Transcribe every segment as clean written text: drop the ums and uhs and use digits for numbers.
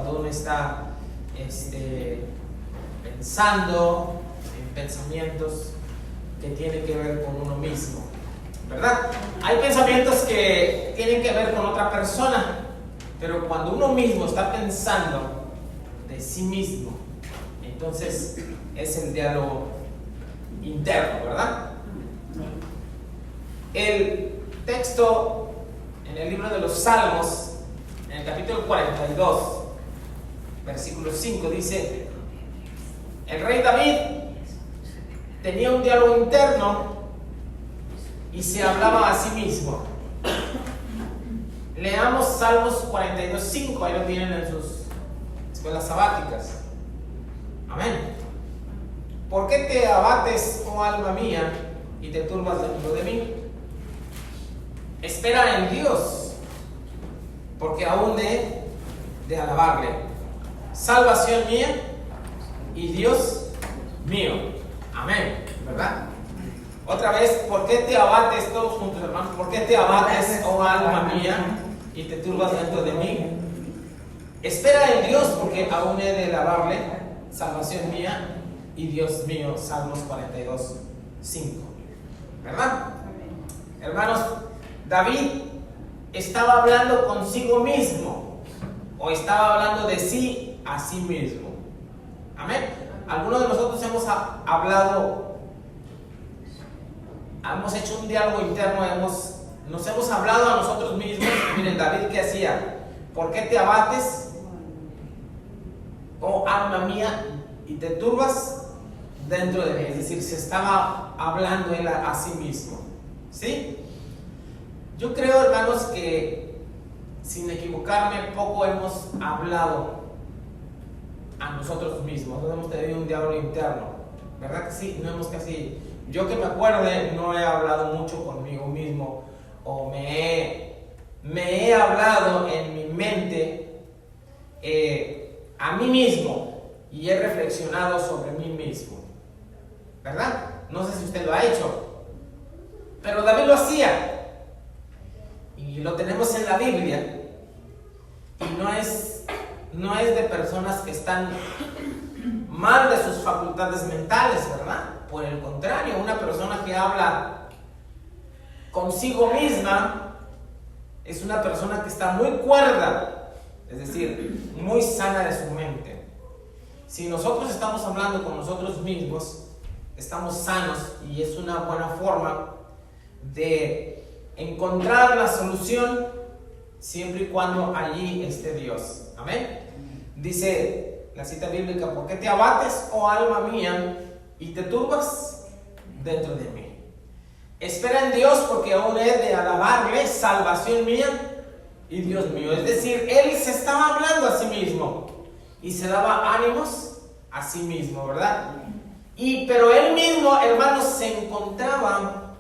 Cuando uno está pensando en pensamientos que tienen que ver con uno mismo, ¿verdad? Hay pensamientos que tienen que ver con otra persona, pero cuando uno mismo está pensando de sí mismo, entonces es el diálogo interno, ¿verdad? El texto en el libro de los Salmos, en el capítulo 42, versículo 5, dice: el rey David tenía un diálogo interno y se hablaba a sí mismo. Leamos Salmos 42, 5, ahí lo tienen en sus escuelas sabáticas. Amén. ¿Por qué te abates, oh alma mía, y te turbas dentro de mí? Espera en Dios, porque aún he de alabarle, salvación mía y Dios mío. Amén, ¿verdad? Otra vez, ¿por qué te abates, todos juntos, hermanos? ¿Por qué te abates, oh alma mía, y te turbas dentro de mí? Espera en Dios, porque aún he de alabarle, salvación mía y Dios mío. Salmos 42, 5, ¿verdad? Hermanos, David estaba hablando consigo mismo, o estaba hablando de sí a sí mismo. Amén. Algunos de nosotros hemos hablado, hemos hecho un diálogo interno, nos hemos hablado a nosotros mismos. Miren, David, ¿qué hacía? ¿Por qué te abates, oh alma mía, y te turbas dentro de mí? Es decir, se estaba hablando él a sí mismo, ¿sí? Yo creo, hermanos, que sin equivocarme, poco hemos hablado a nosotros mismos, no hemos tenido un diálogo interno, ¿verdad que sí? No hemos casi, yo que me acuerde, no he hablado mucho conmigo mismo, o me he hablado en mi mente a mí mismo, y he reflexionado sobre mí mismo, ¿verdad? No sé si usted lo ha hecho, pero David lo hacía. Y lo tenemos en la Biblia, y no es de personas que están mal de sus facultades mentales, ¿verdad? Por el contrario, una persona que habla consigo misma es una persona que está muy cuerda, es decir, muy sana de su mente. Si nosotros estamos hablando con nosotros mismos, estamos sanos, y es una buena forma de encontrar la solución siempre y cuando allí esté Dios. Amén. Dice la cita bíblica: ¿por qué te abates, oh alma mía, y te turbas dentro de mí? Espera en Dios, porque aún he de alabarle, salvación mía y Dios mío. Es decir, él se estaba hablando a sí mismo y se daba ánimos a sí mismo, ¿verdad? Pero él mismo, hermanos, se encontraba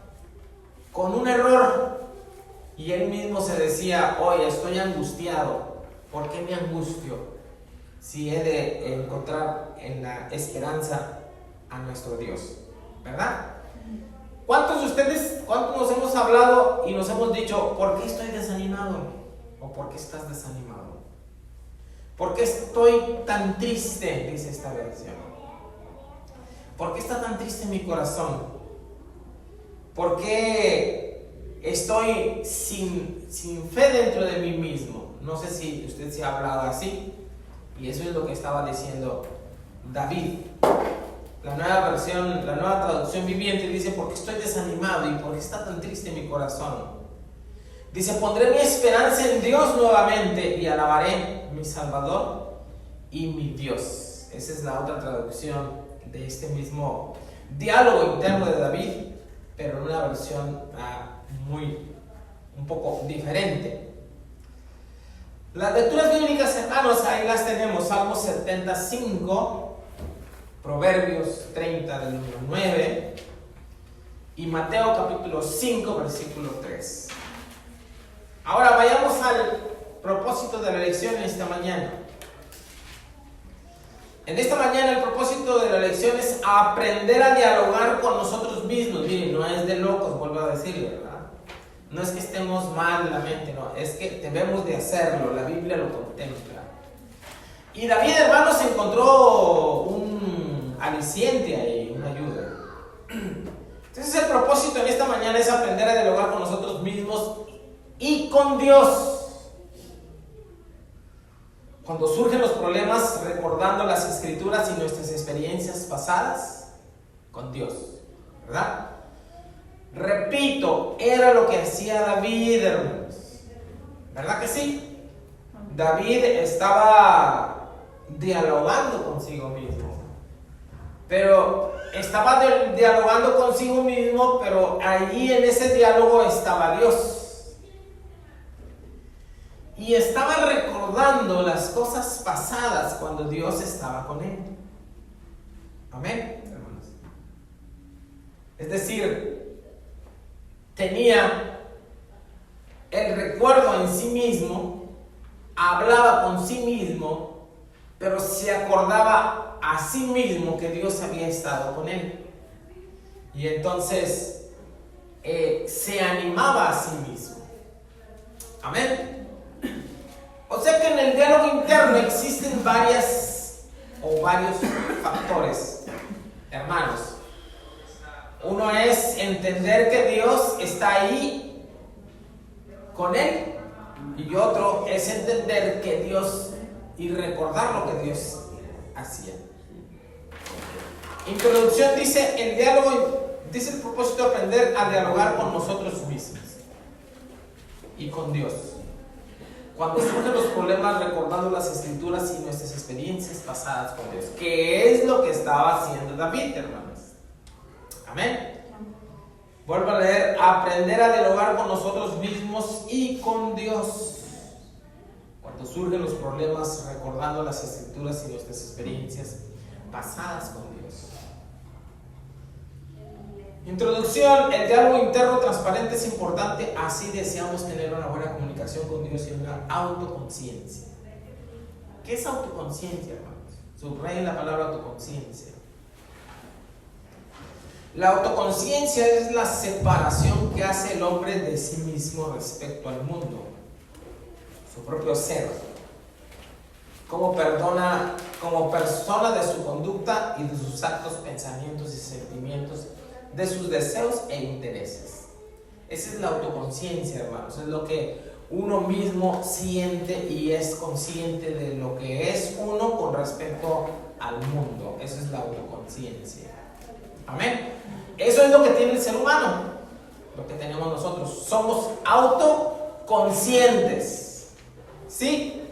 con un error, y él mismo se decía: oye, estoy angustiado. ¿Por qué me angustio si he de encontrar en la esperanza a nuestro Dios? ¿Verdad? ¿Cuántos de ustedes, cuántos nos hemos hablado y nos hemos dicho: ¿por qué estoy desanimado? ¿O por qué estás desanimado? ¿Por qué estoy tan triste? Dice esta versión. ¿Por qué está tan triste mi corazón? ¿Por qué estoy sin fe dentro de mí mismo? No sé si usted se ha hablado así, y eso es lo que estaba diciendo David. La nueva versión, la nueva traducción viviente dice: ¿por qué estoy desanimado y por qué está tan triste mi corazón? Dice: pondré mi esperanza en Dios nuevamente y alabaré mi Salvador y mi Dios. Esa es la otra traducción de este mismo diálogo interno de David, pero en una versión un poco diferente. Las lecturas bíblicas, hermanos, ahí las tenemos: Salmos 75, Proverbios 30 del número 9, y Mateo capítulo 5, versículo 3. Ahora vayamos al propósito de la lección en esta mañana. En esta mañana el propósito de la lección es aprender a dialogar con nosotros mismos. Miren, no es de locos, vuelvo a decirle, ¿verdad? No es que estemos mal en la mente, no, es que debemos de hacerlo, la Biblia lo contempla. Y David, hermanos, encontró un aliciente ahí, una ayuda. Entonces el propósito en esta mañana es aprender a dialogar con nosotros mismos y con Dios. Cuando surgen los problemas, recordando las escrituras y nuestras experiencias pasadas con Dios, ¿verdad? Repito, era lo que hacía David, hermanos. ¿Verdad que sí? David estaba dialogando consigo mismo. Pero estaba dialogando consigo mismo, pero allí en ese diálogo estaba Dios. Y estaba recordando las cosas pasadas cuando Dios estaba con él. Amén, hermanos. Es decir, tenía el recuerdo en sí mismo, hablaba con sí mismo, pero se acordaba a sí mismo que Dios había estado con él. Y entonces se animaba a sí mismo. Amén. O sea que en el diálogo interno existen varios factores, hermanos. Uno es entender que Dios está ahí con él, y otro es entender que Dios y recordar lo que Dios hacía. Introducción dice: el diálogo, dice el propósito de aprender a dialogar con nosotros mismos y con Dios. Cuando surgen los problemas, recordando las escrituras y nuestras experiencias pasadas con Dios. ¿Qué es lo que estaba haciendo David, hermanos? Amén. Vuelvo a leer: aprender a dialogar con nosotros mismos y con Dios. Cuando surgen los problemas, recordando las escrituras y nuestras experiencias pasadas con Dios. Introducción: el diálogo interno transparente es importante, así deseamos tener una buena comunicación con Dios y una autoconciencia. ¿Qué es autoconciencia, hermanos? Subrayen la palabra autoconciencia. La autoconciencia es la separación que hace el hombre de sí mismo respecto al mundo, su propio ser, como persona de su conducta y de sus actos, pensamientos y sentimientos, de sus deseos e intereses. Esa es la autoconciencia, hermanos. Es lo que uno mismo siente y es consciente de lo que es uno con respecto al mundo. Eso es la autoconciencia. Amén. Eso es lo que tiene el ser humano, lo que tenemos nosotros. Somos autoconscientes. ¿Sí?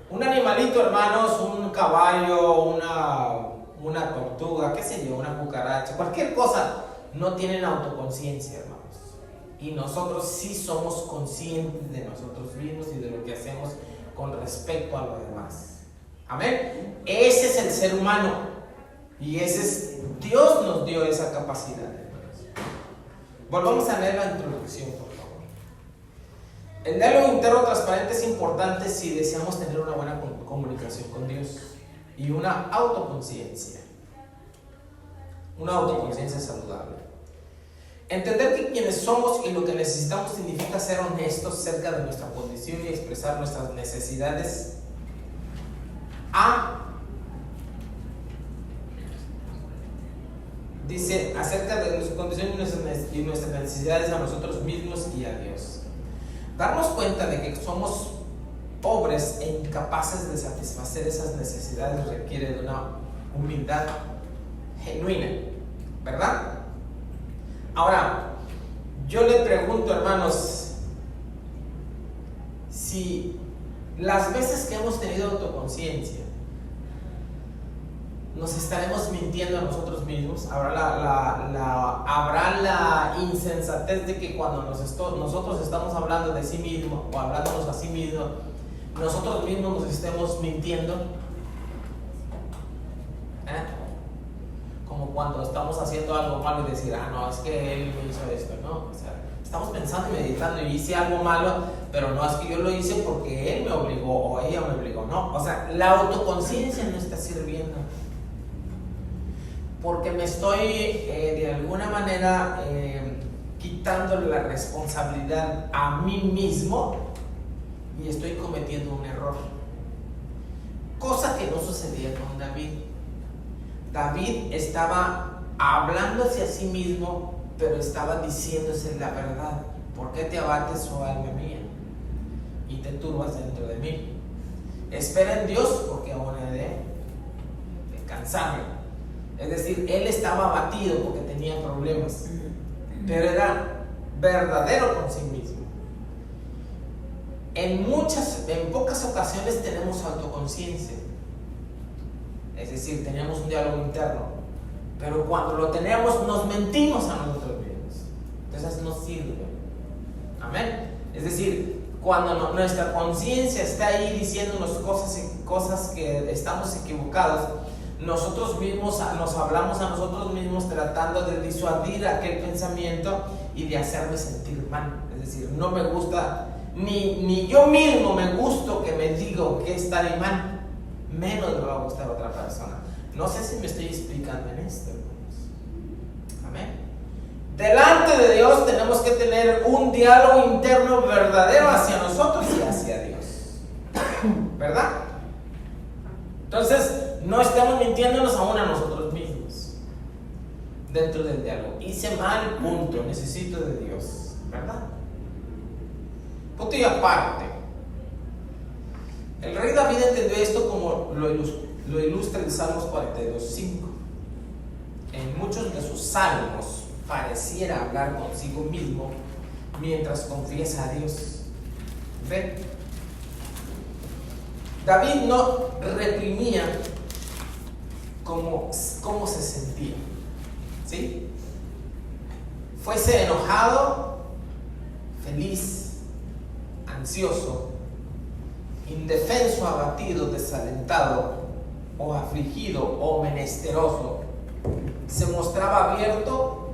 Un animalito, hermanos, un caballo, una tortuga, qué sé yo, una cucaracha, cualquier cosa, no tienen autoconciencia, hermanos. Y nosotros sí somos conscientes de nosotros mismos y de lo que hacemos con respecto a lo demás. Amén. Ese es el ser humano. Y Dios nos dio esa capacidad, hermanos. Volvamos a leer la introducción, por favor. El diálogo interno transparente es importante si deseamos tener una buena comunicación con Dios y una autoconciencia saludable. Entender que quienes somos y lo que necesitamos significa ser honestos acerca de nuestra condición y expresar nuestras necesidades dice acerca de nuestra condición y nuestras necesidades a nosotros mismos y a Dios. Darnos cuenta de que somos pobres e incapaces de satisfacer esas necesidades requiere de una humildad genuina, ¿verdad? Ahora, yo le pregunto, hermanos, si las veces que hemos tenido autoconciencia nos estaremos mintiendo a nosotros mismos. Habrá la insensatez de que cuando nosotros estamos hablando de sí mismo o hablándonos a sí mismo, nosotros mismos nos estemos mintiendo. Como cuando estamos haciendo algo malo y decir, no, es que él me hizo esto, ¿no? O sea, estamos pensando y meditando y hice algo malo, pero no es que yo lo hice porque él me obligó o ella me obligó, no. O sea, la autoconciencia no está sirviendo. Porque me estoy de alguna manera quitándole la responsabilidad a mí mismo y estoy cometiendo un error. Cosa que no sucedía con David. David estaba hablándose a sí mismo, pero estaba diciéndose la verdad. ¿Por qué te abates, oh alma mía, y te turbas dentro de mí? Espera en Dios, porque aún he de cansarme. Es decir, él estaba abatido porque tenía problemas, pero era verdadero con sí mismo. En pocas ocasiones tenemos autoconciencia, es decir, tenemos un diálogo interno, pero cuando lo tenemos nos mentimos a nosotros mismos. Entonces no sirve. Amén. Es decir, cuando nuestra conciencia está ahí diciéndonos cosas que estamos equivocados, nosotros mismos nos hablamos a nosotros mismos tratando de disuadir aquel pensamiento y de hacerme sentir mal. Es decir, no me gusta, ni yo mismo me gusto que me digo que estaré mal, menos le va a gustar a otra persona. No sé si me estoy explicando en esto, hermanos. Amén. Delante de Dios tenemos que tener un diálogo interno verdadero hacia nosotros y hacia Dios, ¿verdad? Entonces, no estamos mintiéndonos aún a nosotros mismos dentro del diálogo. Hice mal, punto, necesito de Dios, ¿verdad? Punto y aparte, el rey David entendió esto como lo ilustra el Salmos 42:5. En muchos de sus salmos pareciera hablar consigo mismo mientras confiesa a Dios. ¿Ven? David no reprimía cómo se sentía, ¿sí? Fuese enojado, feliz, ansioso, indefenso, abatido, desalentado, o afligido, o menesteroso, se mostraba abierto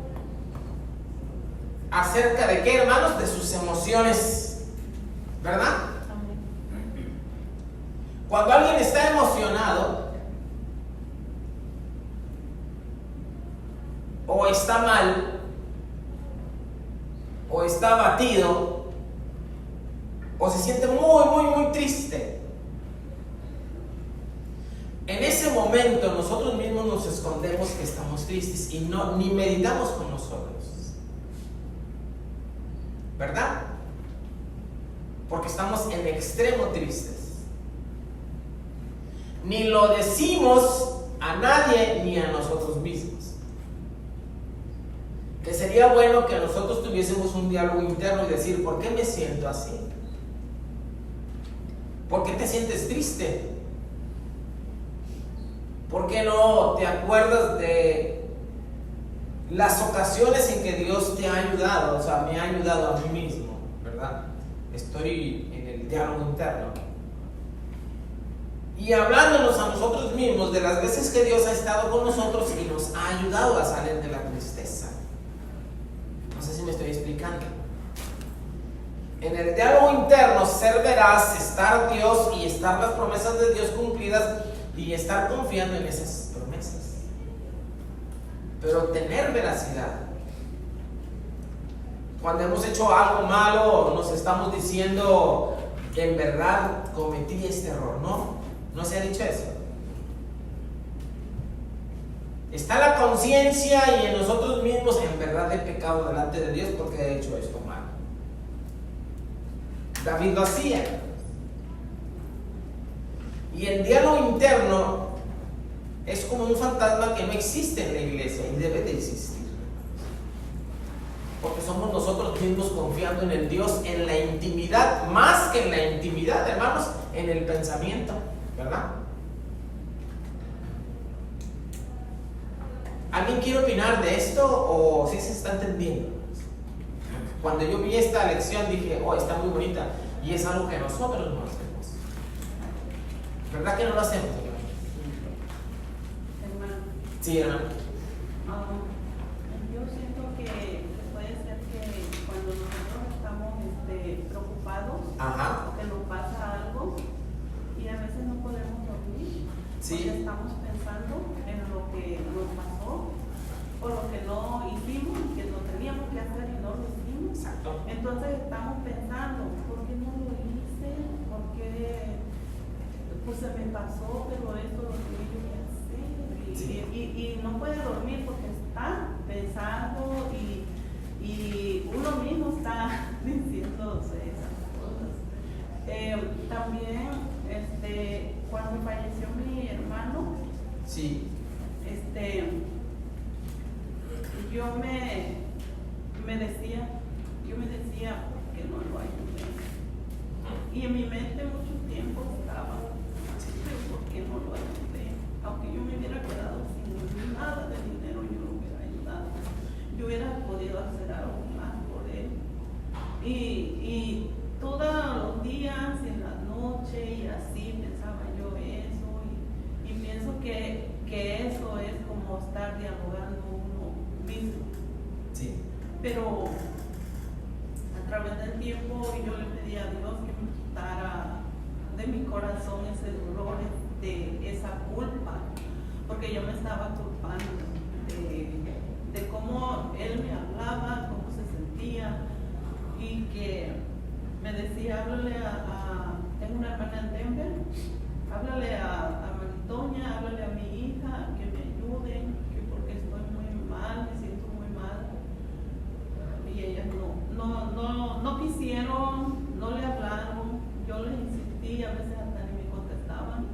acerca de qué, hermanos, de sus emociones, ¿verdad? Cuando alguien está emocionado o está mal o está abatido o se siente muy triste, en ese momento nosotros mismos nos escondemos que estamos tristes y ni meditamos con nosotros, ¿verdad? Porque estamos en extremo tristes. Ni lo decimos a nadie ni a nosotros mismos. Que sería bueno que nosotros tuviésemos un diálogo interno y decir, ¿por qué me siento así? ¿Por qué te sientes triste? ¿Por qué no te acuerdas de las ocasiones en que Dios te ha ayudado? O sea, me ha ayudado a mí mismo, ¿verdad? Estoy en el diálogo interno. Y hablándonos a nosotros mismos de las veces que Dios ha estado con nosotros y nos ha ayudado a salir de la tristeza. No sé si me estoy explicando. En el diálogo interno, ser veraz, estar Dios y estar las promesas de Dios cumplidas y estar confiando en esas promesas. Pero tener veracidad. Cuando hemos hecho algo malo, nos estamos diciendo, en verdad cometí este error. No se ha dicho eso. Está la conciencia y en nosotros mismos, en verdad he pecado delante de Dios porque he hecho esto mal. David lo hacía. Y el diálogo interno es como un fantasma que no existe en la iglesia y debe de existir. Porque somos nosotros mismos confiando en el Dios, en la intimidad, más que en la intimidad, hermanos, en el pensamiento, ¿verdad? ¿Alguien quiere opinar de esto o si se está entendiendo? Cuando yo vi esta lección dije, oh, está muy bonita y es algo que nosotros no hacemos. ¿Verdad que no lo hacemos, hermano? Sí, hermano. Yo siento que puede ser que cuando nosotros estamos preocupados, que nos pasa algo y a veces no podemos dormir, porque estamos pensando en lo que nos pasó o lo que no hicimos, que lo teníamos que hacer y no lo hicimos. Exacto. Entonces estamos pensando, ¿por qué no lo hice? qué? Pues se me pasó, pero esto lo tenía yo que hacer. Y no puede dormir porque está pensando y uno mismo está diciéndose esas cosas. También, cuando falleció mi hermano, sí. Yo me decía que no lo ayudé. Y en mi mente mucho tiempo estaba, pero ¿por qué no lo ayudé? Aunque yo me hubiera quedado sin nada de dinero, yo lo hubiera ayudado. Yo hubiera podido hacer algo más por él. Y todos los días, en la noche y así pensaba yo eso. Y pienso que eso es como estar dialogando uno mismo. Sí. Pero a través del tiempo yo le pedí a Dios que me quitara de mi corazón ese dolor, de esa culpa, porque yo me estaba culpando de cómo él me hablaba, cómo se sentía, y que me decía, háblale tengo una hermana en Denver, háblale a Manitoña, háblale a mi hija, que me ayuden, que porque estoy muy mal, me siento muy mal. Y ellas no quisieron, no le hablaron, yo les insistí, a veces hasta ni me contestaban,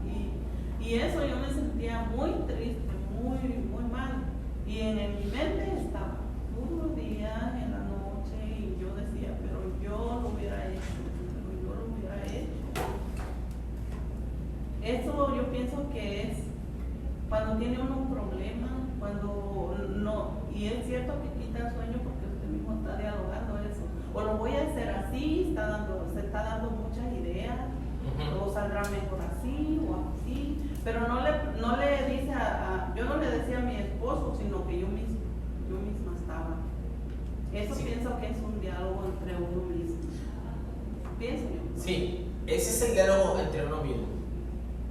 y eso yo me sentía muy triste, muy, muy mal, y en mi mente estaba todos los días, en la noche, y yo decía, pero yo lo hubiera hecho. Eso yo pienso que es cuando tiene uno un problema, cuando no, y es cierto que quita el sueño porque usted mismo está dialogando eso, o lo voy a hacer así, se está dando muchas ideas, o saldrá mejor así o así, pero no le dice yo no le decía a mi esposo, sino que yo misma estaba. Eso sí. Pienso que es un diálogo entre uno mismo. Pienso yo. Sí, ese es el diálogo entre uno mismo.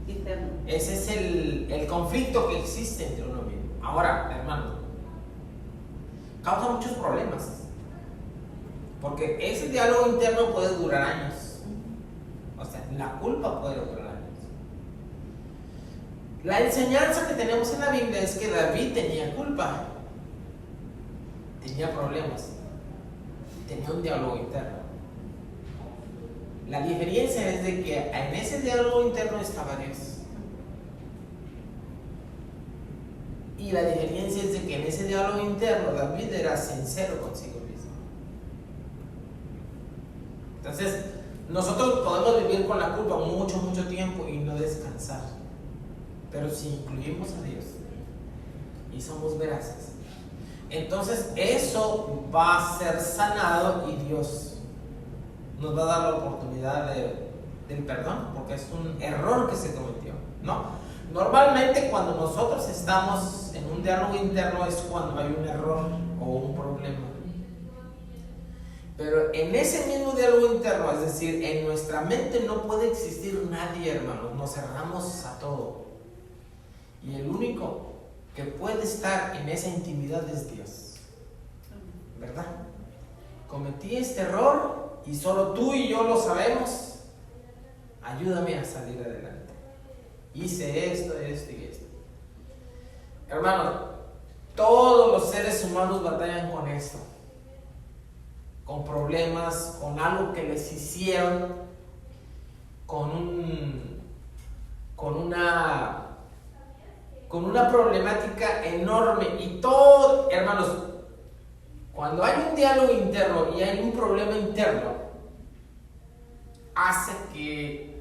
Interno. Ese es el conflicto que existe entre uno mismo. Ahora, hermano, causa muchos problemas, porque ese diálogo interno puede durar años. O sea, la culpa puede durar años. La enseñanza que tenemos en la Biblia es que David tenía culpa, tenía problemas, tenía un diálogo interno. La diferencia es de que en ese diálogo interno estaba Dios. Y la diferencia es de que en ese diálogo interno David era sincero consigo mismo. Entonces, nosotros podemos vivir con la culpa mucho tiempo y no descansar. Pero si incluimos a Dios y somos veraces, entonces eso va a ser sanado y Dios nos va a dar la oportunidad del perdón, porque es un error que se cometió, ¿no? Normalmente cuando nosotros estamos en un diálogo interno es cuando hay un error o un problema. Pero en ese mismo diálogo interno, es decir, en nuestra mente no puede existir nadie, hermanos, nos cerramos a todo. Y el único que puede estar en esa intimidad es Dios, ¿verdad? Cometí este error y solo tú y yo lo sabemos, ayúdame a salir adelante. Hice esto y esto. Hermanos, todos los seres humanos batallan con esto, con problemas, con algo que les hicieron, con una problemática enorme. Y todo, hermanos, cuando hay un diálogo interno y hay un problema interno, hace que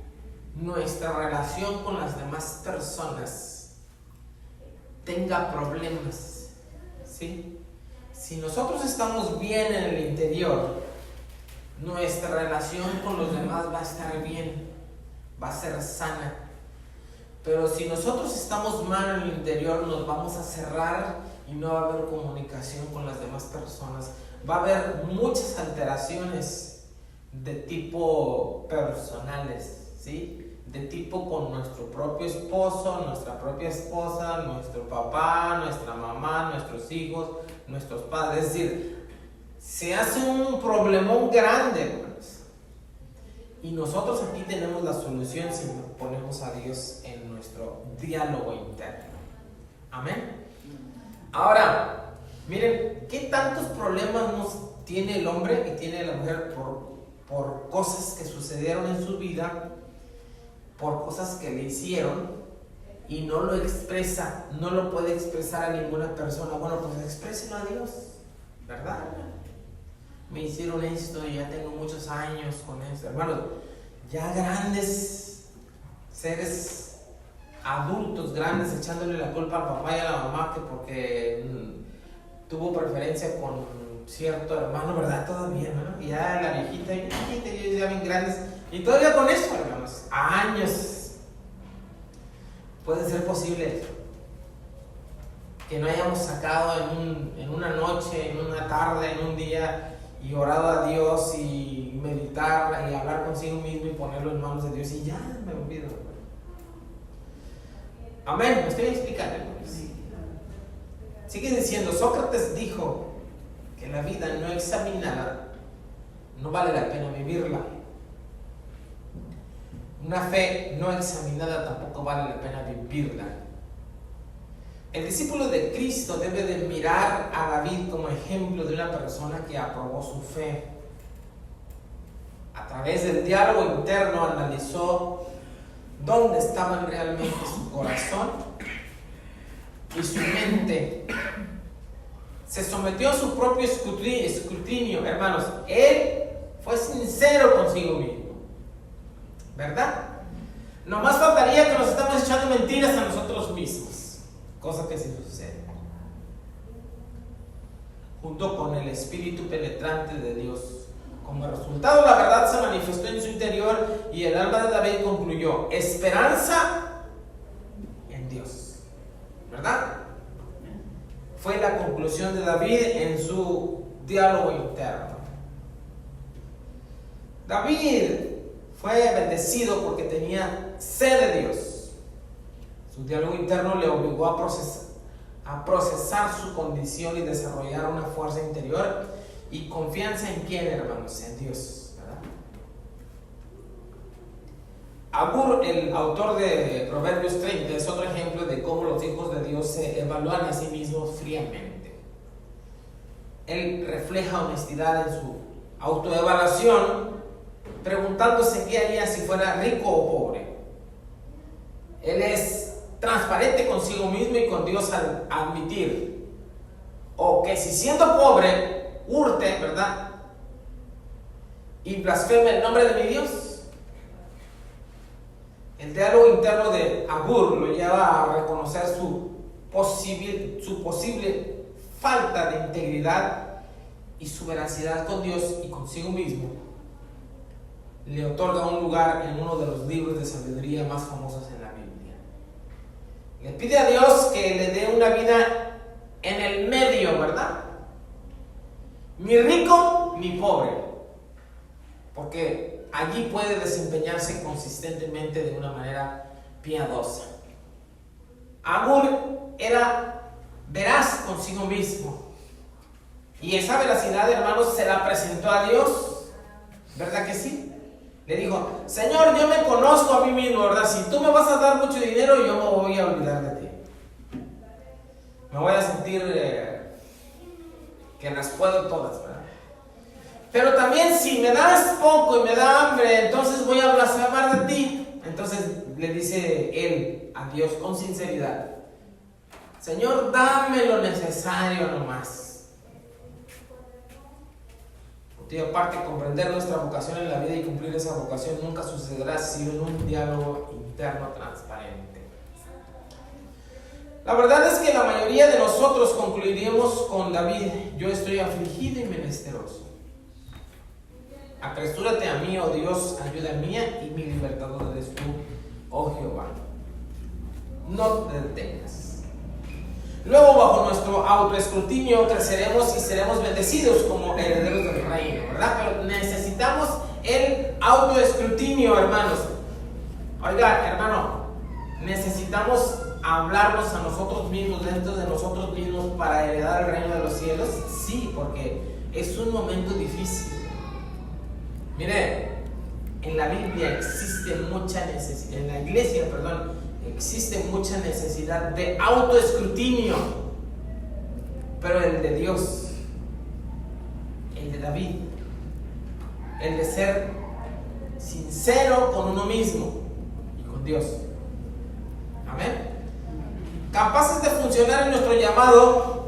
nuestra relación con las demás personas tenga problemas, ¿sí? Si nosotros estamos bien en el interior, nuestra relación con los demás va a estar bien, va a ser sana. Pero si nosotros estamos mal en el interior, nos vamos a cerrar y no va a haber comunicación con las demás personas. Va a haber muchas alteraciones de tipo personales, ¿sí? De tipo con nuestro propio esposo, nuestra propia esposa, nuestro papá, nuestra mamá, nuestros hijos, nuestros padres. Es decir, se hace un problemón grande, hermanos. Y nosotros aquí tenemos la solución si ponemos a Dios en nuestro diálogo interno. Amén. Ahora, miren, ¿qué tantos problemas nos tiene el hombre y tiene la mujer por cosas que sucedieron en su vida, por cosas que le hicieron y no lo expresa, no lo puede expresar a ninguna persona? Bueno, pues expréselo a Dios, ¿verdad? Me hicieron esto y ya tengo muchos años con esto. Hermanos, ya grandes seres adultos, grandes, echándole la culpa al papá y a la mamá que porque tuvo preferencia con cierto hermano, ¿verdad? Todavía, ¿no? Y ya la viejita y ellos ya bien grandes. Y todavía con esto, hermanos, años. Puede ser posible que no hayamos sacado en una noche, en una tarde, en un día, y orado a Dios y meditar y hablar consigo mismo y ponerlo en manos de Dios y ya me olvido. Amén, me estoy explicando. Sigue diciendo, Sócrates dijo que la vida no examinada no vale la pena vivirla. Una fe no examinada tampoco vale la pena vivirla. El discípulo de Cristo debe de mirar a David como ejemplo de una persona que aprobó su fe. A través del diálogo interno analizó dónde estaban realmente su corazón y su mente. Se sometió a su propio escrutinio, hermanos. Él fue sincero consigo mismo, ¿verdad? Nomás faltaría que nos estamos echando mentiras a nosotros mismos, cosa que sí sucede. Junto con el espíritu penetrante de Dios. Como resultado, la verdad se manifestó en su interior y el alma de David concluyó: esperanza en Dios, ¿verdad? Fue la conclusión de David en su diálogo interno. David fue bendecido porque tenía sed de Dios. Su diálogo interno le obligó a procesar su condición y desarrollar una fuerza interior y confianza en quién, hermanos, en Dios, ¿verdad? Agur, el autor de Proverbios 30, es otro ejemplo de cómo los hijos de Dios se evalúan a sí mismos fríamente. Él refleja honestidad en su autoevaluación, preguntándose qué haría si fuera rico o pobre. Él es transparente consigo mismo y con Dios al admitir o que si siendo pobre hurte, ¿verdad? Y blasfeme el nombre de mi Dios. El diálogo interno de Agur lo lleva a reconocer su posible falta de integridad y su veracidad con Dios y consigo mismo. Le otorga un lugar en uno de los libros de sabiduría más famosos en la Biblia. Le pide a Dios que le dé una vida en el medio, ¿verdad? Ni rico ni pobre, porque allí puede desempeñarse consistentemente de una manera piadosa. Agur era veraz consigo mismo y esa veracidad, hermanos, se la presentó a Dios, ¿verdad que sí? Le dijo: Señor, yo me conozco a mí mismo, ¿verdad? Si tú me vas a dar mucho dinero, yo me voy a olvidar de ti. Me voy a sentir que las puedo todas, ¿verdad? Pero también si me das poco y me da hambre, entonces voy a blasfemar de ti. Entonces le dice él a Dios con sinceridad: Señor, dame lo necesario nomás. Y aparte, comprender nuestra vocación en la vida y cumplir esa vocación nunca sucederá sin un diálogo interno transparente. La verdad es que la mayoría de nosotros concluiríamos con David: yo estoy afligido y menesteroso. Apresúrate a mí, oh Dios, ayuda mía y mi libertador eres tú, oh Jehová. No te detengas. Luego, bajo nuestro autoescrutinio, creceremos y seremos bendecidos como herederos del reino, ¿verdad? Pero necesitamos el autoescrutinio, hermanos. Oiga, hermano, necesitamos hablarnos a nosotros mismos, dentro de nosotros mismos, para heredar el reino de los cielos. Sí, porque es un momento difícil. Mire, en la Biblia existe mucha necesidad, en la iglesia, perdón, existe mucha necesidad de autoescrutinio, pero el de Dios, el de David, el de ser sincero con uno mismo y con Dios. Amén. Capaces de funcionar en nuestro llamado,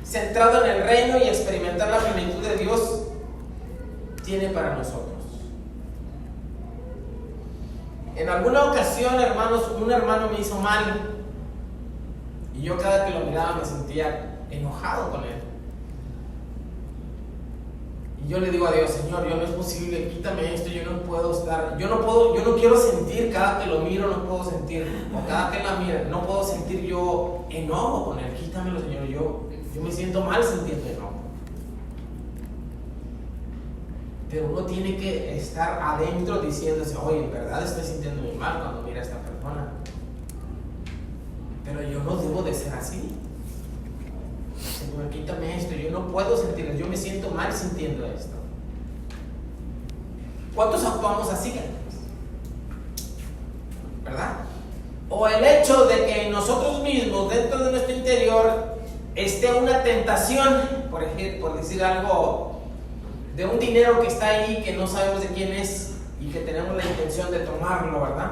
centrado en el reino y experimentar la plenitud de Dios, tiene para nosotros. En alguna ocasión, hermanos, un hermano me hizo mal y yo cada que lo miraba me sentía enojado con él. Y yo le digo a Dios: Señor, yo no es posible, quítame esto, yo no puedo estar, yo no quiero sentir, cada que lo miro no puedo sentir, o cada que la mira, no puedo sentir yo enojo con él, quítamelo, Señor, yo me siento mal sintiendo enojo. Pero uno tiene que estar adentro diciéndose: oye, en verdad estoy sintiendo muy mal cuando mira a esta persona, pero yo no debo de ser así. Señor, quítame esto, yo no puedo sentirlo, yo me siento mal sintiendo esto. ¿Cuántos actuamos así? ¿Verdad? O el hecho de que en nosotros mismos, dentro de nuestro interior, esté una tentación, por ejemplo, por decir algo, de un dinero que está ahí, que no sabemos de quién es y que tenemos la intención de tomarlo, ¿verdad?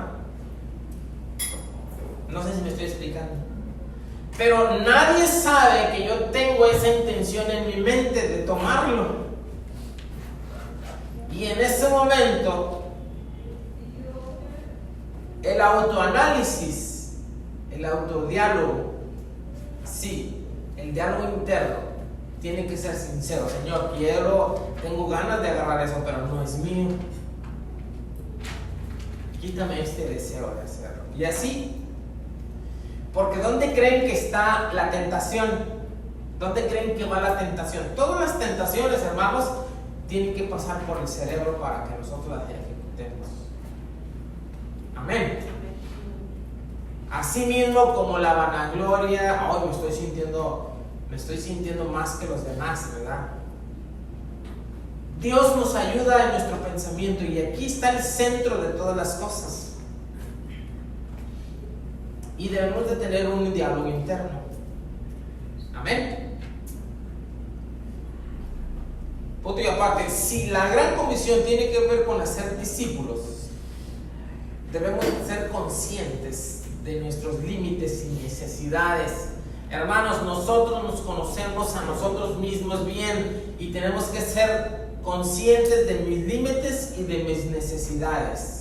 No sé si me estoy explicando. Pero nadie sabe que yo tengo esa intención en mi mente de tomarlo. Y en ese momento, el autoanálisis, el autodiálogo, sí, el diálogo interno, tiene que ser sincero. Señor, tengo ganas de agarrar eso, pero no es mío. Quítame este deseo de hacerlo. Y así. Porque ¿dónde creen que está la tentación? ¿Dónde creen que va la tentación? Todas las tentaciones, hermanos, tienen que pasar por el cerebro para que nosotros las ejecutemos. Amén. Así mismo como la vanagloria, me estoy sintiendo más que los demás, ¿verdad? Dios nos ayuda en nuestro pensamiento y aquí está el centro de todas las cosas. Y debemos de tener un diálogo interno. Amén. Punto y aparte, si la gran comisión tiene que ver con hacer discípulos, debemos ser conscientes de nuestros límites y necesidades. Hermanos, nosotros nos conocemos a nosotros mismos bien y tenemos que ser conscientes de mis límites y de mis necesidades.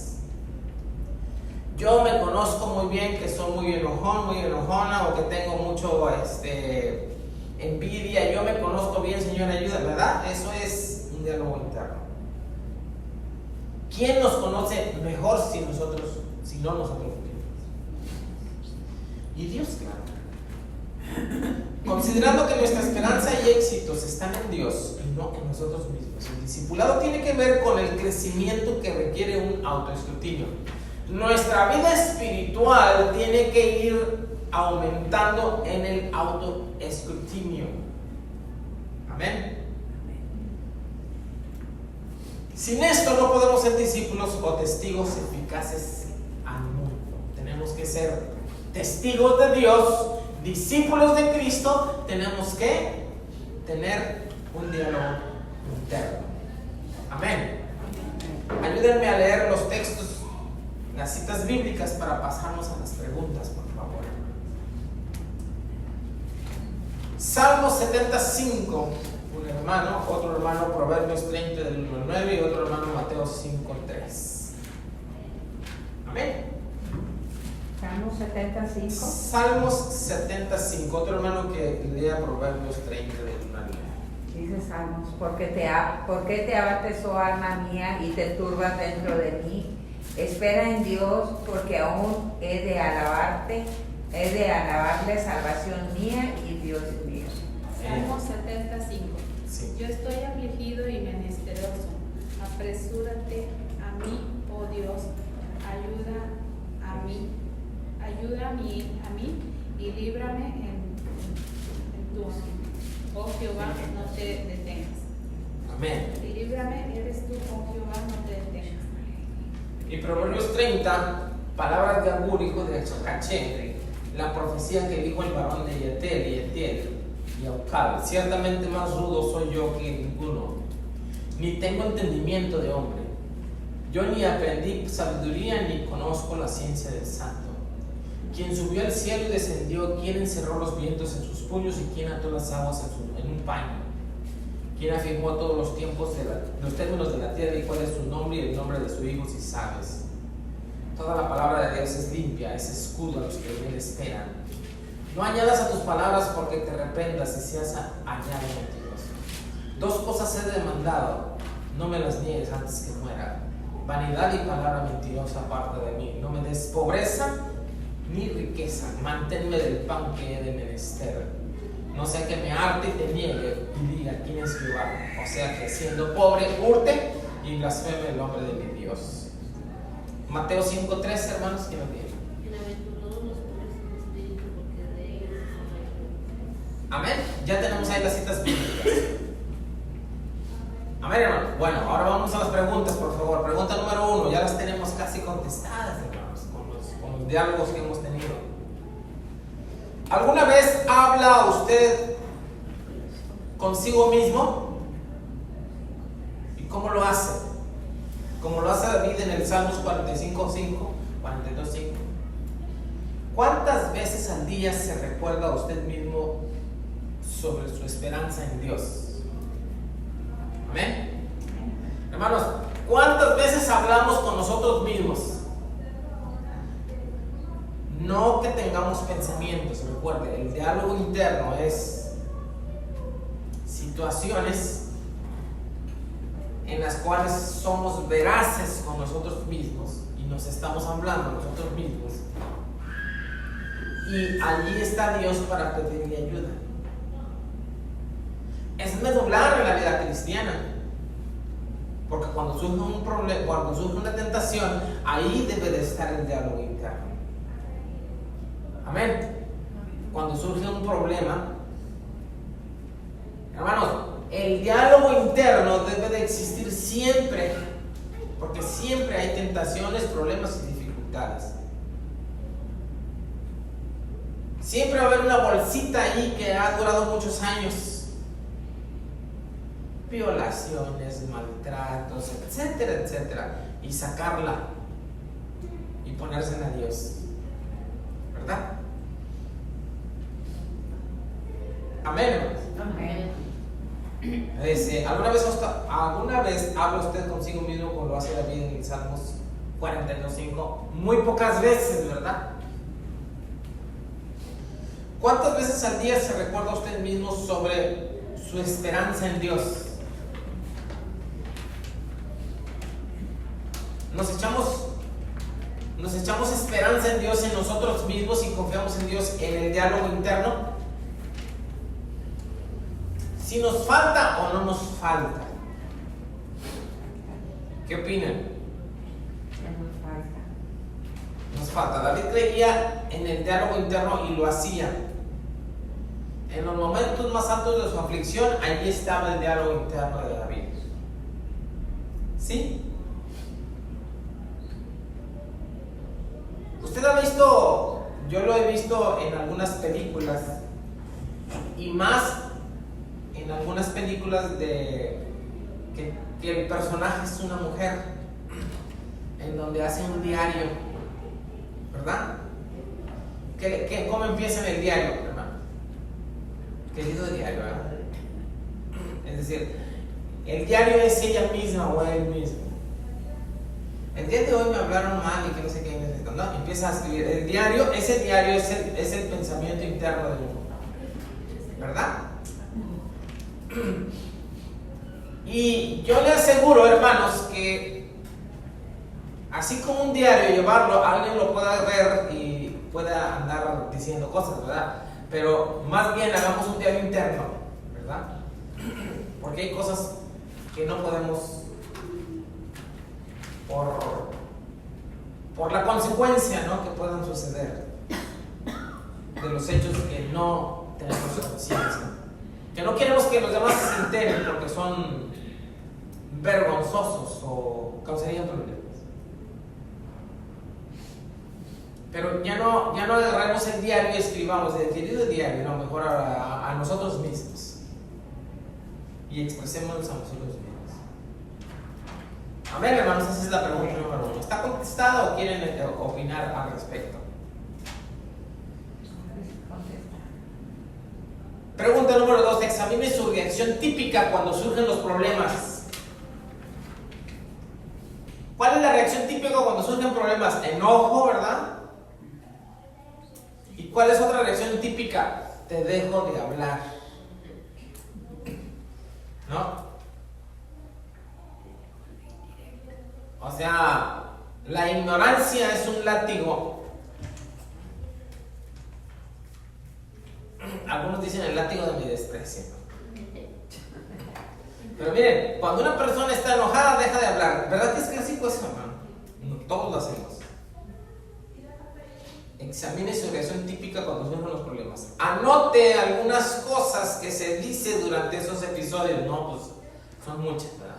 Yo me conozco muy bien que soy muy enojón, muy enojona, o que tengo mucho envidia. Yo me conozco bien, Señor, ayuda, ¿verdad? Eso es un diálogo interno. ¿Quién nos conoce mejor si no nosotros mismos? Y Dios, claro. Considerando que nuestra esperanza y éxitos están en Dios y no en nosotros mismos, el discipulado tiene que ver con el crecimiento que requiere un autoescrutinio. Nuestra vida espiritual tiene que ir aumentando en el autoescrutinio. Amén. Sin esto no podemos ser discípulos o testigos eficaces al mundo. Tenemos que ser testigos de Dios, discípulos de Cristo. Tenemos que tener un diálogo interno. Amén. Ayúdenme a leer los textos, las citas bíblicas, para pasarnos a las preguntas, por favor. Salmo 75, un hermano, otro hermano Proverbios 30 del 1 al 9 y otro hermano Mateo 5 al 3. Amén. Salmos 75. Salmos 75, otro hermano que lea Proverbios 30 del 1 al 9. Dice Salmos: ¿Por qué te abates, oh alma mía, y te turbas dentro de mí? Espera en Dios, porque aún he de alabarle, salvación mía y Dios mío. Salmo 75. Sí. Yo estoy afligido y menesteroso. Apresúrate a mí, oh Dios, ayuda a mí y líbrame en tu honor. Oh Jehová, no te detengas. Amén. Y líbrame, eres tú, oh Jehová, no te detengas. Y Proverbios 30, palabras de Agur, hijo de Caché, la profecía que dijo el varón de Yetiel y Aucal: ciertamente más rudo soy yo que ninguno, ni tengo entendimiento de hombre. Yo ni aprendí sabiduría, ni conozco la ciencia del santo. Quien subió al cielo y descendió, quien encerró los vientos en sus puños y quien ató las aguas en un paño, quien afirmó todos los tiempos los términos de la tierra, y cuál es su nombre y el nombre de su hijo, si sabes. Toda la palabra de Dios es limpia, es escudo a los que en él esperan. No añadas a tus palabras porque te arrepentas y seas hallado mentiroso. 2 cosas he demandado, no me las niegues antes que muera: vanidad y palabra mentirosa aparte de mí. No me des pobreza ni riqueza, manténme del pan que he de menester. No sea que me harte y te niegue y diga: ¿quién es Jehová? O sea que siendo pobre hurte y blasfeme el nombre de mi Dios. Mateo 5:3, hermanos, ¿quién lo tiene? Bienaventurados los pobres en espíritu, porque de ellos es el reino. Amén. Ya tenemos ahí las citas bíblicas. Amén, hermano. Bueno, ahora vamos a las preguntas, por favor. Pregunta número 1, ya las tenemos casi contestadas, hermanos, con los diálogos que hemos tenido. ¿Alguna vez habla usted consigo mismo? ¿Y cómo lo hace? Como lo hace David en el Salmos 45:5, 42:5. ¿Cuántas veces al día se recuerda a usted mismo sobre su esperanza en Dios? Amén. Hermanos, ¿cuántas veces hablamos con nosotros mismos? No que tengamos pensamientos. Recuerde, el diálogo interno es situaciones en las cuales somos veraces con nosotros mismos y nos estamos hablando a nosotros mismos, y allí está Dios para pedirle ayuda. Es medular en la vida cristiana, porque cuando surge un problema, cuando surge una tentación, ahí debe de estar el diálogo interno. Amén. Cuando surge un problema, hermanos, el diálogo interno debe de existir siempre, porque siempre hay tentaciones, problemas y dificultades. Siempre va a haber una bolsita ahí que ha durado muchos años: violaciones, maltratos, etcétera, etcétera. Y sacarla y ponérsela a Dios, ¿verdad? Amén, hermanos. Amén. ¿Alguna vez habla usted consigo mismo como lo hace David en el Salmos 42:5? Muy pocas veces, ¿verdad? ¿Cuántas veces al día se recuerda usted mismo sobre su esperanza en Dios? Nos echamos esperanza en Dios, en nosotros mismos, y confiamos en Dios en el diálogo interno. Si nos falta o no nos falta. ¿Qué opinan? Nos falta. David creía en el diálogo interno y lo hacía. En los momentos más altos de su aflicción, allí estaba el diálogo interno de David. ¿Sí? Usted ha visto, yo lo he visto en algunas películas, y más en algunas películas de que el personaje es una mujer, en donde hace un diario, ¿verdad? ¿Cómo empieza en el diario, hermano? Querido diario, ¿verdad? Es decir, el diario es ella misma o él mismo. El día de hoy me hablaron mal y que no sé qué necesito, ¿no? Empieza a escribir. El diario, ese diario es el pensamiento interno de uno, ¿verdad? Y yo le aseguro, hermanos, que así como un diario, llevarlo, alguien lo pueda ver y pueda andar diciendo cosas, ¿verdad? Pero más bien hagamos un diario interno, ¿verdad? Porque hay cosas que no podemos, por la consecuencia, ¿no?, que puedan suceder de los hechos que no tenemos conciencia, que no queremos que los demás se enteren porque son vergonzosos o causarían problemas. Pero ya no agarremos el diario y escribamos el querido diario, no, mejor a nosotros mismos. Y expresémonos a nosotros mismos. Amén, hermanos, esa es la pregunta número 1. ¿Está contestada o quieren opinar al respecto? Pregunta número 2. Examine su reacción típica cuando surgen los problemas. ¿Cuál es la reacción típica cuando surgen problemas? Enojo, ¿verdad? ¿Y cuál es otra reacción típica? Te dejo de hablar. ¿No? O sea, la ignorancia es un látigo. Algunos dicen el látigo de mi desprecio. Pero miren, cuando una persona está enojada, deja de hablar. ¿Verdad que es clásico eso, hermano? No, todos lo hacemos. Examine su reacción típica cuando surgen los problemas. Anote algunas cosas que se dice durante esos episodios. No, pues son muchas, ¿verdad?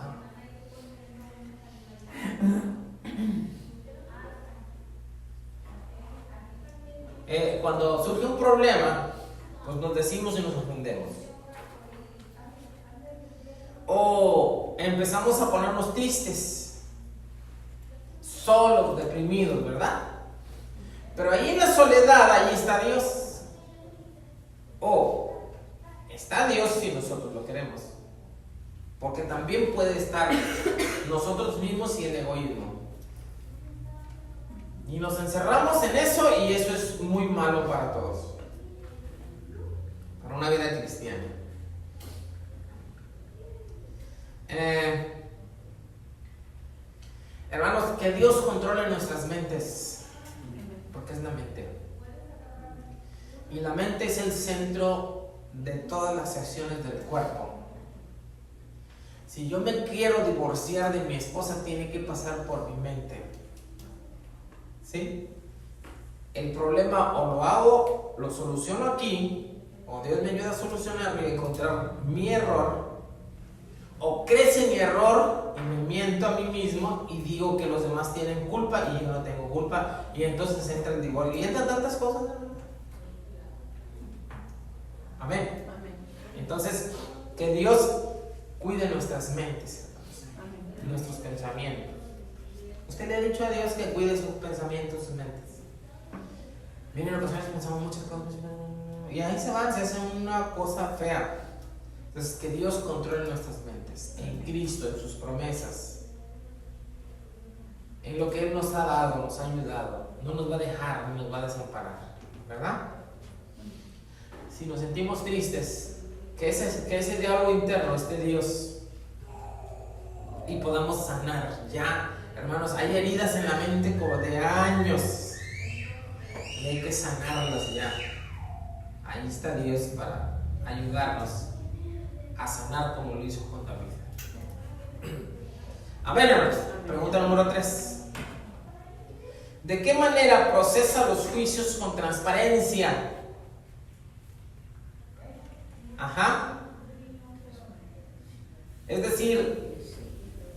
Cuando surge un problema, pues nos decimos y nos ofendemos. O empezamos a ponernos tristes, solos, deprimidos, ¿verdad? Pero ahí en la soledad, ahí está Dios. O está Dios si nosotros lo queremos. Porque también puede estar nosotros mismos y el egoísmo. Y nos encerramos en eso y eso es muy malo para todos. Para una vida cristiana. Hermanos, que Dios controle nuestras mentes. Porque es la mente. Y la mente es el centro de todas las acciones del cuerpo. Si yo me quiero divorciar de mi esposa, tiene que pasar por mi mente. ¿Sí? El problema o lo hago, lo soluciono aquí, o Dios me ayuda a solucionarlo y encontrar mi error, o crece mi error y me miento a mí mismo y digo que los demás tienen culpa y yo no tengo culpa, y entonces entra el divorcio y entran tantas cosas. Amén. Entonces, que Dios cuide nuestras mentes, nuestros pensamientos. ¿Usted le ha dicho a Dios que cuide sus pensamientos, sus mentes? Miren, en ocasiones pensamos muchas cosas y ahí se van, se hace una cosa fea. Entonces, que Dios controle nuestras mentes en Cristo, en sus promesas, en lo que Él nos ha dado, nos ha ayudado. No nos va a dejar, ni nos va a desamparar, ¿verdad? Si nos sentimos tristes, que ese diálogo interno esté Dios y podamos sanar. Ya, hermanos, hay heridas en la mente como de años y hay que sanarlas ya. Ahí está Dios para ayudarnos a sanar como lo hizo con David. Amén, hermanos. Pregunta número 3. ¿De qué manera procesa los juicios con transparencia? Ajá. Es decir,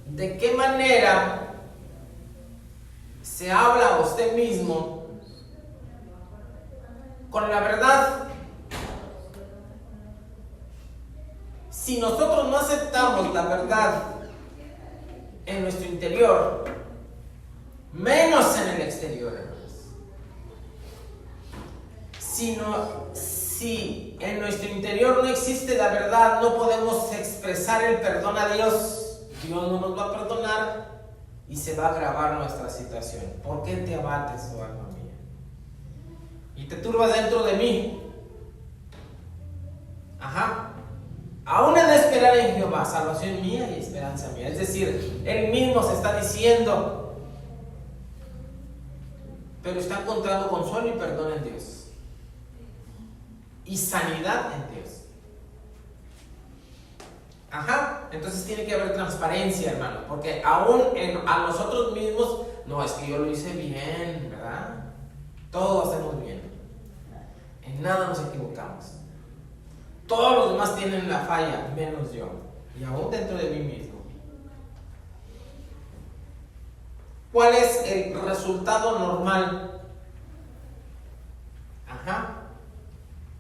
¿de qué manera se habla a usted mismo con la verdad? Si nosotros no aceptamos la verdad en nuestro interior, menos en el exterior, hermanos. Si en nuestro interior no existe la verdad, no podemos expresar el perdón a Dios. Dios no nos va a perdonar y se va a agravar nuestra situación. ¿Por qué te abates, oh alma mía? Y te turbas dentro de mí. Ajá. Aún he de esperar en Jehová, salvación mía y esperanza mía. Es decir, Él mismo se está diciendo, pero está encontrando consuelo y perdón en Dios. Y sanidad en Dios. Ajá. Entonces tiene que haber transparencia, hermano. Porque aún a nosotros mismos, no, es que yo lo hice bien, ¿verdad? Todo lo hacemos bien. En nada nos equivocamos. Todos los demás tienen la falla, menos yo. Y aún dentro de mí mismo. ¿Cuál es el resultado normal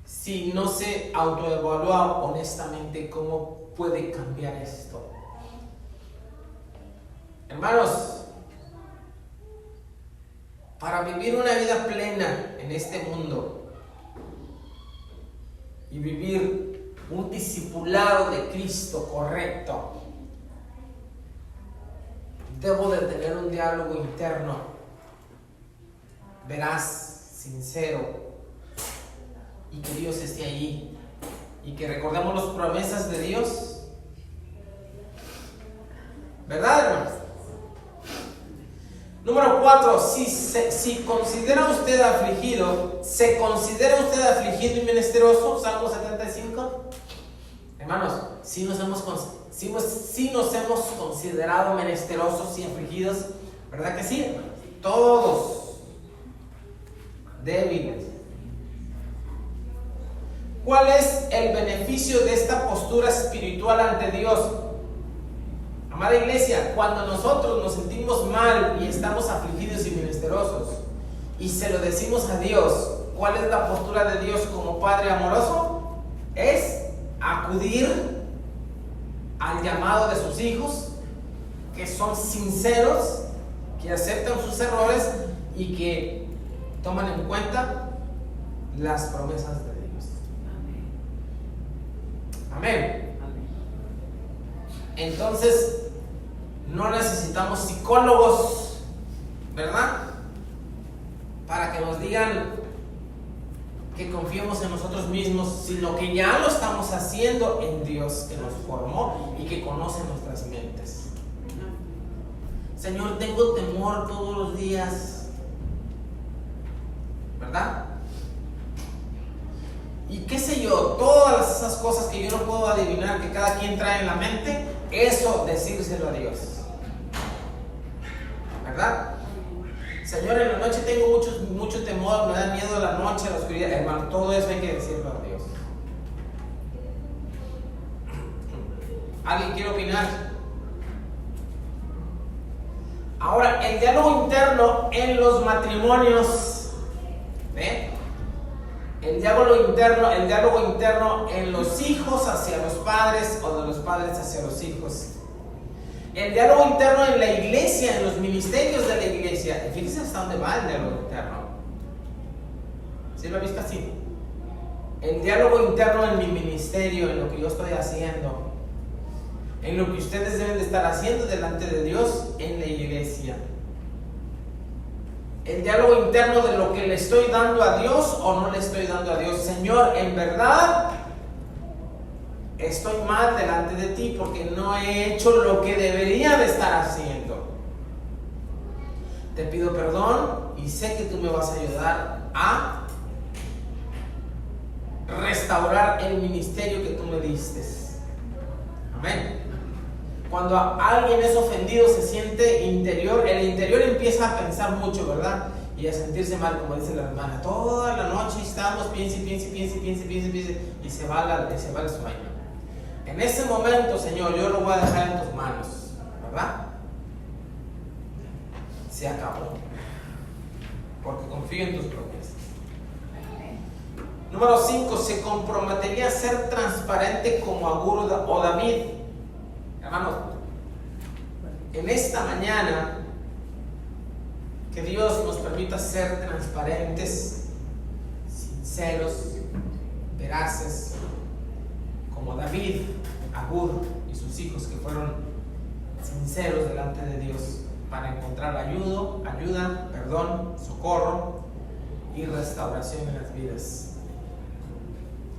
Si no se autoevalúa honestamente, ¿cómo puede cambiar esto? Hermanos, para vivir una vida plena en este mundo y vivir un discipulado de Cristo correcto, debo de tener un diálogo interno veraz, sincero, y que Dios esté allí y que recordemos las promesas de Dios, ¿verdad, hermanos? Número 4, si considera usted afligido, ¿se considera usted afligido y menesteroso? Salmo 75. Hermanos, si nos hemos considerado menesterosos y afligidos, ¿verdad que sí, hermanos? Todos débiles. ¿Cuál es el beneficio de esta postura espiritual ante Dios? Amada iglesia, cuando nosotros nos sentimos mal y estamos afligidos y menesterosos y se lo decimos a Dios, ¿cuál es la postura de Dios como Padre amoroso? Es acudir al llamado de sus hijos, que son sinceros, que aceptan sus errores y que toman en cuenta las promesas de Dios. Amén. Entonces, no necesitamos psicólogos, ¿verdad? Para que nos digan que confiemos en nosotros mismos, sino que ya lo estamos haciendo en Dios, que nos formó y que conoce nuestras mentes. Señor, tengo temor todos los días, ¿verdad? Y qué sé yo, todas esas cosas que yo no puedo adivinar, que cada quien trae en la mente, eso decírselo a Dios, ¿verdad? Señor, en la noche tengo mucho temor, me da miedo la noche, la oscuridad. Hermano, todo eso hay que decirlo a Dios. ¿Alguien quiere opinar? Ahora, el diálogo interno en los matrimonios, ¿ve? El diálogo interno en los hijos hacia los padres o de los padres hacia los hijos. El diálogo interno en la iglesia, en los ministerios de la iglesia. Fíjense hasta dónde va el diálogo interno. ¿Sí lo ha visto así? El diálogo interno en mi ministerio, en lo que yo estoy haciendo, en lo que ustedes deben de estar haciendo delante de Dios en la iglesia. El diálogo interno de lo que le estoy dando a Dios o no le estoy dando a Dios. Señor, en verdad estoy mal delante de ti porque no he hecho lo que debería de estar haciendo. Te pido perdón y sé que tú me vas a ayudar a restaurar el ministerio que tú me diste. Amén. Cuando alguien es ofendido, se siente interior, el interior empieza a pensar mucho, ¿verdad? Y a sentirse mal, como dice la hermana. Toda la noche estamos, piense, y se va el sueño. En ese momento, Señor, yo lo voy a dejar en tus manos, ¿verdad? Se acabó. Porque confío en tus promesas. Número 5, se comprometería a ser transparente como Agur o David. Hermanos, en esta mañana, que Dios nos permita ser transparentes, sinceros, veraces, como David, Agur y sus hijos, que fueron sinceros delante de Dios para encontrar ayuda, perdón, socorro y restauración en las vidas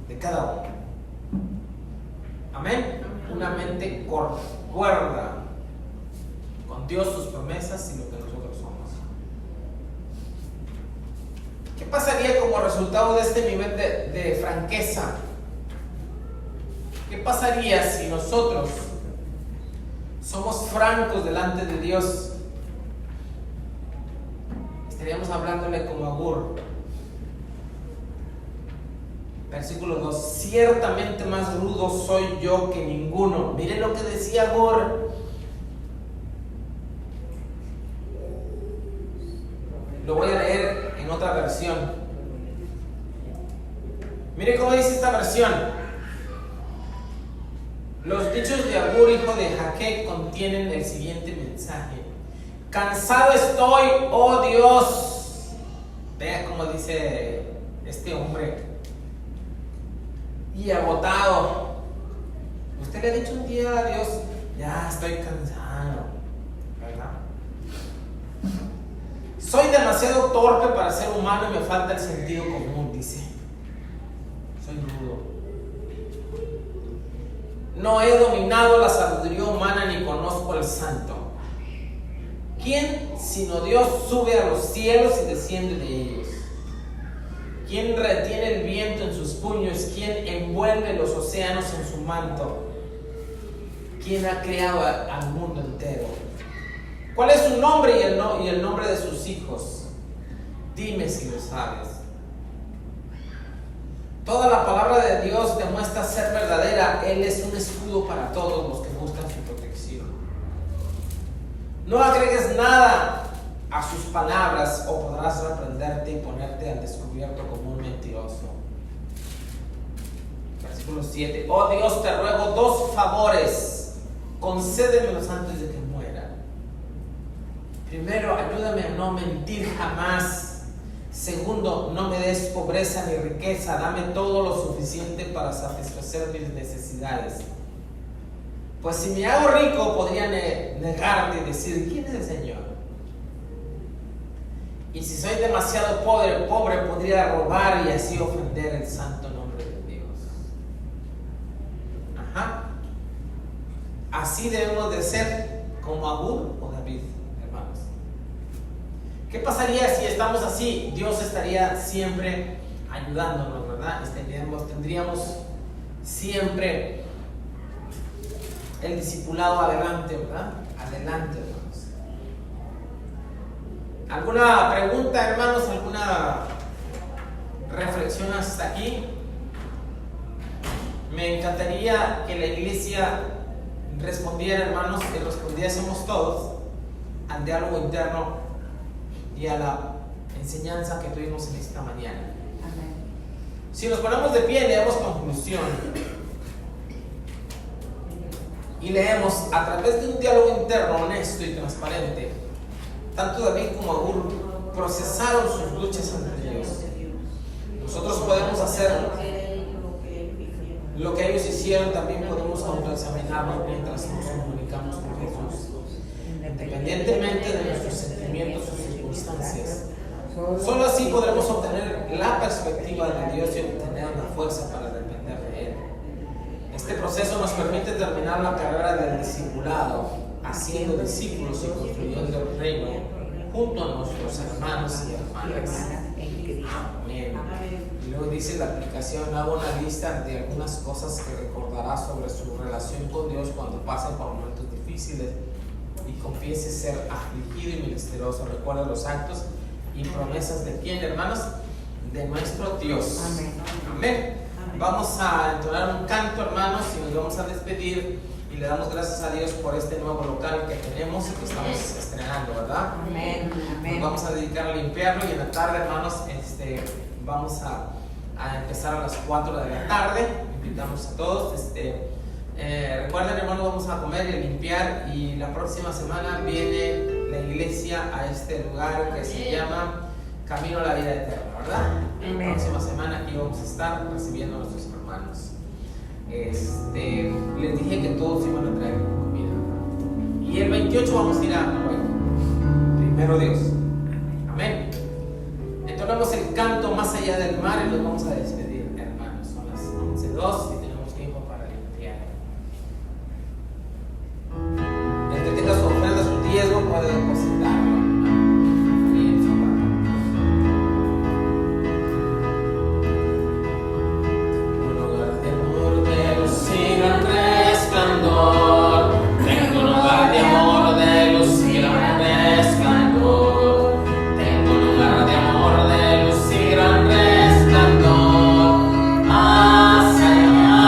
de cada uno. Amén. Una mente cuerda con Dios, sus promesas y lo que nosotros somos. ¿Qué pasaría como resultado de este nivel de franqueza? ¿Qué pasaría si nosotros somos francos delante de Dios? Estaríamos hablándole como Agur. Versículo 2: ciertamente más rudo soy yo que ninguno. Miren lo que decía Agur. Lo voy a leer en otra versión. Mire cómo dice esta versión. Los dichos de Agur, hijo de Jaque, contienen el siguiente mensaje: cansado estoy, oh Dios. Vea cómo dice este hombre. Y agotado. Usted le ha dicho un día a Dios: ya estoy cansado, ¿verdad? Soy demasiado torpe para ser humano y me falta el sentido común, dice. Soy rudo. No he dominado la sabiduría humana ni conozco al santo. ¿Quién sino Dios sube a los cielos y desciende de ellos? ¿Quién retiene el viento en sus puños? ¿Quién envuelve los océanos en su manto? ¿Quién ha creado al mundo entero? ¿Cuál es su nombre y el nombre de sus hijos? Dime si lo sabes. Toda la palabra de Dios demuestra ser verdadera. Él es un escudo para todos los que buscan su protección. No agregues nada a sus palabras o podrás reprenderte y ponerte al descubierto como un mentiroso. Versículo 7. Oh Dios, te ruego 2 favores. Concédemelos antes de que muera. Primero, ayúdame a no mentir jamás. Segundo, no me des pobreza ni riqueza. Dame todo lo suficiente para satisfacer mis necesidades. Pues si me hago rico, podría negarte y decir: ¿quién es el Señor? Y si soy demasiado pobre, podría robar y así ofender el santo nombre de Dios. Ajá. Así debemos de ser como Agur o David, hermanos. ¿Qué pasaría si estamos así? Dios estaría siempre ayudándonos, ¿verdad? Tendríamos siempre el discipulado adelante, ¿verdad? Adelante, hermanos. ¿Alguna pregunta, hermanos? ¿Alguna reflexión hasta aquí? Me encantaría que la iglesia respondiera, hermanos, que respondiésemos todos al diálogo interno y a la enseñanza que tuvimos en esta mañana. Amén. Si nos ponemos de pie, leemos conclusión. Y leemos: a través de un diálogo interno honesto y transparente, tanto David como Agur procesaron sus luchas ante Dios. Nosotros podemos hacer lo que ellos hicieron. También podemos autoexaminarnos mientras nos comunicamos con Jesús, independientemente de nuestros sentimientos o circunstancias. Solo así podremos obtener la perspectiva de Dios y obtener la fuerza para depender de Él. Este proceso nos permite terminar la carrera del discipulado, haciendo discípulos y construyendo el reino junto a nuestros hermanos y hermanas. Amén. Y luego dice la aplicación: hago una lista de algunas cosas que recordará sobre su relación con Dios cuando pase por momentos difíciles y confiese ser afligido y menesteroso. Recuerda los actos y promesas de quién, hermanos, de nuestro Dios. Amén. Amén. Vamos a entonar un canto, hermanos, y nos vamos a despedir. Y le damos gracias a Dios por este nuevo local que tenemos y que estamos estrenando, ¿verdad? Amén. Amén. Nos vamos a dedicar a limpiarlo y en la tarde, hermanos, vamos a empezar a las 4 de la tarde. Invitamos a todos. Recuerden, hermanos, vamos a comer y a limpiar. Y la próxima semana viene la iglesia a este lugar que se llama Camino a la Vida Eterna, ¿verdad? Amén. La próxima semana aquí vamos a estar recibiendo a nuestros hermanos. Les dije que todos iban a traer comida. Y el 28 vamos a ir a Nueva York. Primero Dios. Amén. Entonamos el canto Más allá del mar y los vamos a despedir, hermanos. Son las 11:02 y tenemos tiempo para limpiar. El que tenga su ofrenda, su diezmo, puede depositarlo. Más allá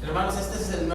Hermanos, este es el